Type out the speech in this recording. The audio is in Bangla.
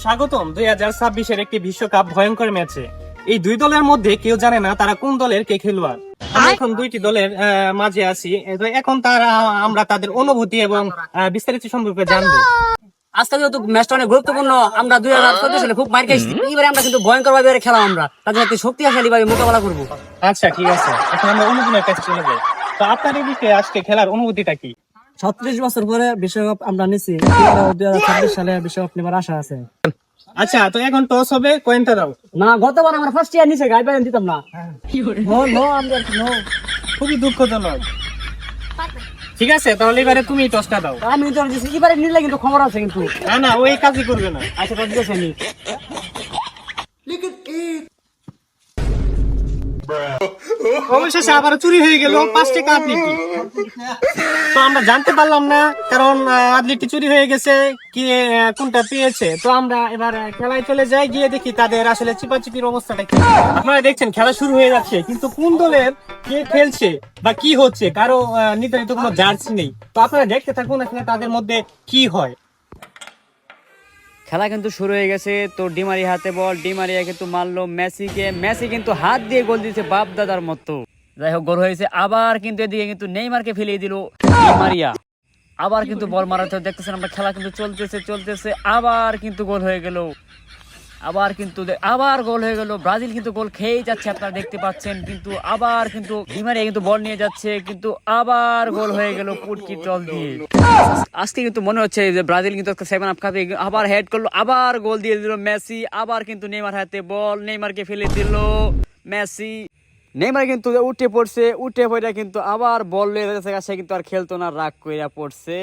স্বাগতম 2026-এর একটি বিশ্বকাপ ভয়ঙ্কর ম্যাচে। এই দুই দলের মধ্যে কেউ জানে না তারা কোন দলের কে খেলোয়াড়। আমরা এখন দুইটি দলের মাঝে আছি। তো এখন আমরা তাদের অনুভূতি এবং বিস্তারিত সম্পর্কে জানবো। আজকে যেহেতু ম্যাচটা অনেক গুরুত্বপূর্ণ, আমরা 2014 সালে খুব মার খেয়েছি। এবারে আমরা কিন্তু ভয়ঙ্কর ভাবে খেলা, আমরা তাদের সাথে শক্তিশালী ভাবে মোকাবেলা করবো। আচ্ছা, ঠিক আছে, এখন আমরা অনুভূতির কাছে চলে যাই। তো আপনার এদিকে আজকে খেলার অনুভূতিটা কি? 36 বছর পরে বিশ্বকাপ আমরা নিচ্ছি, 2026 সালে বিশ্বকাপ নেবার আশা আছে। আচ্ছা, তো এখন টস হবে, কয়েনটা দাও। না, গতবার আমরা ফার্স্ট ইয়ার নিচে গাই পাইন দিতাম না। খুবই দুঃখজনক। ঠিক আছে, তাহলে এবারে তুমি টসটা দাও। আমি তো এবারে নিলে কিন্তু খবর আছে কিন্তু। না, ওই কাজই করবে না। আচ্ছা, ঠিক আছে, নি। অবশেষে আবার চুরি হয়ে গেল 5 টাকা আটলিটি। তো আমরা জানতে পারলাম না, কারণ আটলিটি চুরি হয়ে গেছে, কি কোনটা পেয়েছে। তো আমরা এবার খেলায় চলে যাই, গিয়ে দেখি তাদের আসলে চিপাচিপির অবস্থাটা কি। আপনারা দেখছেন খেলা শুরু হয়ে যাচ্ছে, কিন্তু কোন দলের কে খেলছে বা কি হচ্ছে কারো নির্ধারিত কোনো জার্সি নেই। তো আপনারা দেখতে থাকুন আসলে তাদের মধ্যে কি হয়। খেলা কিন্তু শুরু হয়ে গেছে। তো ডিমারিয়া হাতে বল, ডিমারিয়া কিন্তু মারলো মেসিকে, মেসি কিন্তু হাত দিয়ে গোল দিয়েছে বাপ দাদার মতো। যাই হোক, গোল হয়েছে। আবার কিন্তু এদিকে কিন্তু নেইমারকে ফেলিয়ে দিল ডিমারিয়া। আবার কিন্তু বল মারাতে দেখতেছেন আমরা, খেলা কিন্তু চলতেছে। আবার কিন্তু গোল হয়ে গেল, আবার গোল হয়ে গেল। ব্রাজিল কিন্তু গোল খেয়েই যাচ্ছে, আপনারা দেখতে পাচ্ছেন। কিন্তু আবার কিন্তু ডিমারিয়া কিন্তু বল নিয়ে যাচ্ছে, কিন্তু আবার গোল হয়ে গেল পুটকি টল দিয়ে। আজকে কিন্তু মনে হচ্ছে যে ব্রাজিল কিন্তু 7 আপ খাবে। আবার হেড করলো, আবার গোল দিয়ে দিল মেসি। আবার কিন্তু নেইমার হাতে বল, নেইমারকে ফেলে দিল মেসি। নেইমার কিন্তু উঠে পড়ে কিন্তু আবার বল নিয়ে যাচ্ছে, সে কিন্তু আর খেলতো না, রাগ কইরা পড়ছে।